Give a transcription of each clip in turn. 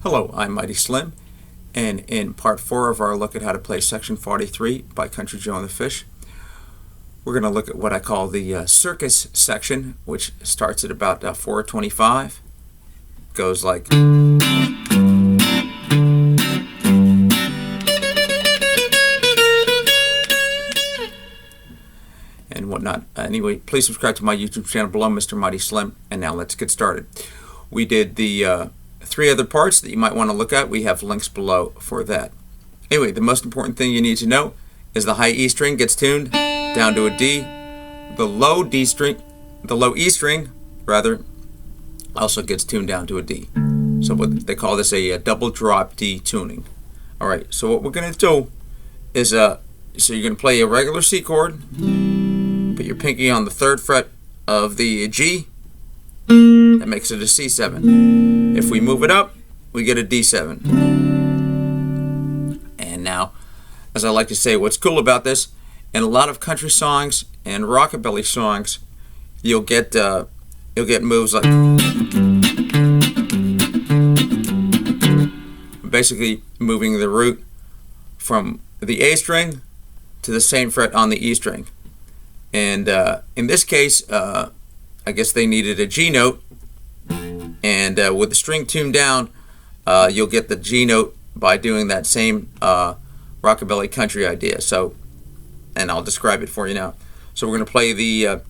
Hello, I'm Mighty Slim, and in part 4 of our look at how to play section 43 by Country Joe and the Fish, we're going to look at what I call the Circus section, which starts at about 4:25, goes like... and whatnot. Anyway, please subscribe to my YouTube channel below, Mr. Mighty Slim, and now let's get started. We did the 3 other parts that you might want to look at. We have links below for that. Anyway, the most important thing you need to know is the high E string gets tuned down to a D. The low E string rather also gets tuned down to a D. So what they call this a double drop D tuning. All right. So what we're going to do is so you're going to play a regular C chord, put your pinky on the 3rd fret of the G. That makes it a C7. If we move it up, we get a D7. And now, as I like to say, what's cool about this, in a lot of country songs and rockabilly songs, you'll get moves like basically moving the root from the A string to the same fret on the E string. And in this case, I guess they needed a G note, and with the string tuned down, you'll get the G note by doing that same rockabilly country idea. So, and I'll describe it for you now. So we're going to play the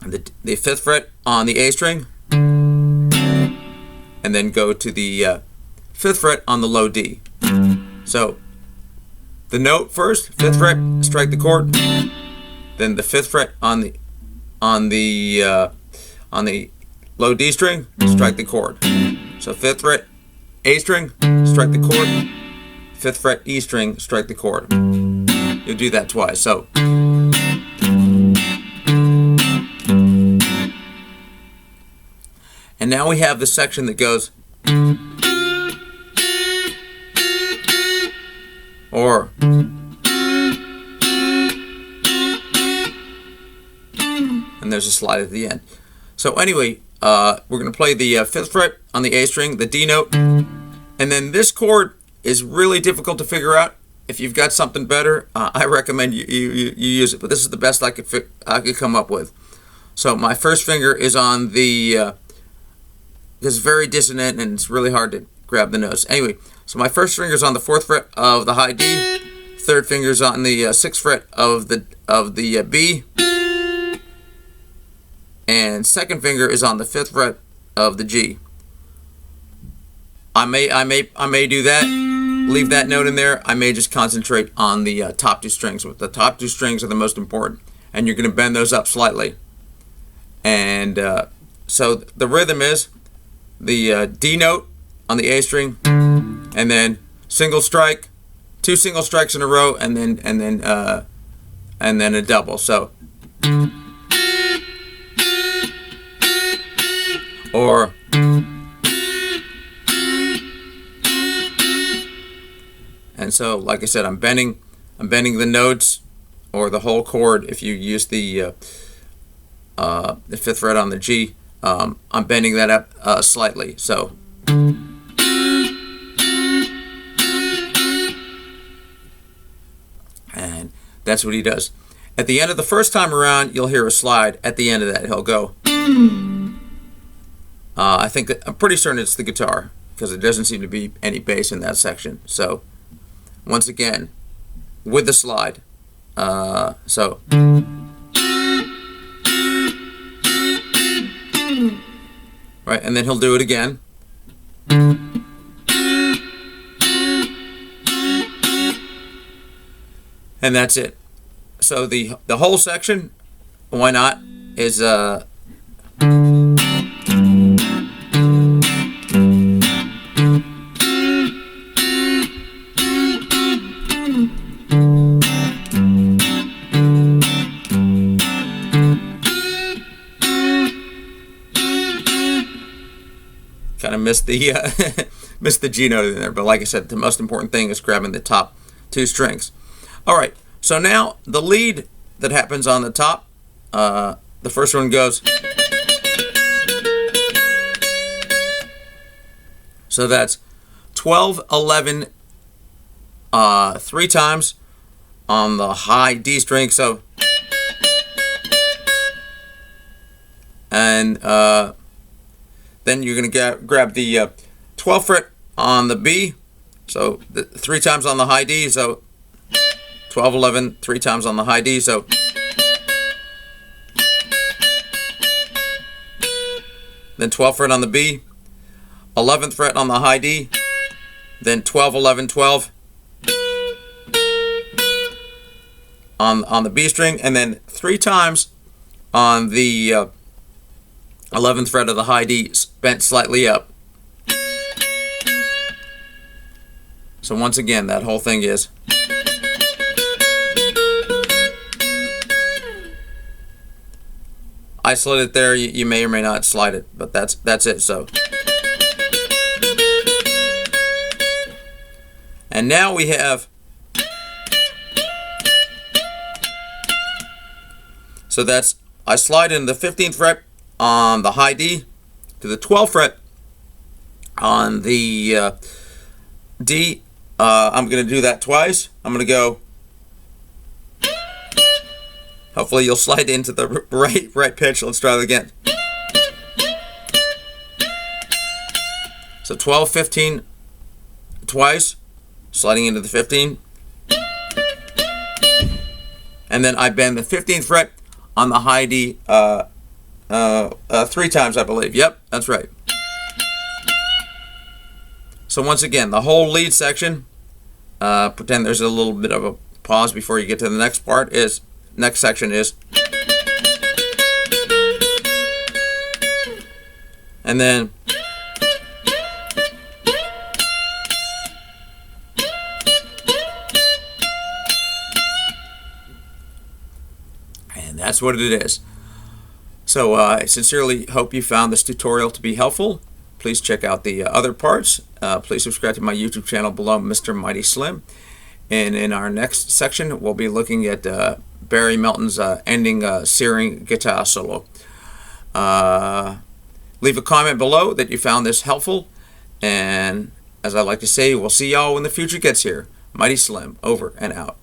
5th fret on the A string, and then go to the 5th fret on the low D. So the note first, 5th fret, strike the chord, then the 5th fret on the low D string, strike the chord. So 5th fret A string, strike the chord. 5th fret E string, strike the chord. You'll do that twice. So and now we have the section that goes or and there's a slide at the end. So anyway, we're going to play the 5th fret on the A string, the D note, and then this chord is really difficult to figure out. If you've got something better, I recommend you use it, but this is the best I could come up with. So my first finger is on the it's very dissonant and it's really hard to grab the notes. Anyway, so my first finger is on the 4th fret of the high D, 3rd finger is on the 6th fret of the B, and 2nd finger is on the 5th fret of the G. I may do that, leave that note in there. I may just concentrate on the top 2 strings. The top 2 strings are the most important, and you're going to bend those up slightly. And so the rhythm is the D note on the A string, and then single strike, 2 single strikes in a row, and then a double. So or and so, like I said, I'm bending the notes or the whole chord. If you use the 5th fret on the G, I'm bending that up slightly. So and that's what he does. At the end of the first time around, you'll hear a slide. At the end of that, he'll go. I'm pretty certain it's the guitar, because there doesn't seem to be any bass in that section. So once again, with the slide. So right, and then he'll do it again. And that's it. So the whole section, why not, is kind of missed the missed the G note in there, but like I said, the most important thing is grabbing the top 2 strings. All right, so now the lead that happens on the top, the first one goes So that's 12, 11, 3 times on the high D string. So, and then you're going to grab the 12th fret on the B. So 3 times on the high D. So 12, 11, 3 times on the high D. So then 12th fret on the B, 11th fret on the high D, then 12, 11, 12 on the B string, and then 3 times on the 11th fret of the high D, bent slightly up. So once again, that whole thing is. I slid it there. You may or may not slide it, but that's it. So, and now we have. So that's, I slide in the 15th fret on the high D to the 12th fret on the D. I'm going to do that twice. I'm going to go. Hopefully you'll slide into the right pitch. Let's try it again. So 12, 15 twice, sliding into the 15. And then I bend the 15th fret on the high D 3 times, I believe. Yep, that's right. So once again, the whole lead section, pretend there's a little bit of a pause before you get to the next part, next section is, and then that's what it is. So I sincerely hope you found this tutorial to be helpful. Please check out the other parts. Please subscribe to my YouTube channel below, Mr. Mighty Slim. And in our next section, we'll be looking at Barry Melton's ending searing guitar solo. Leave a comment below that you found this helpful. And as I like to say, we'll see y'all when the future gets here. Mighty Slim, over and out.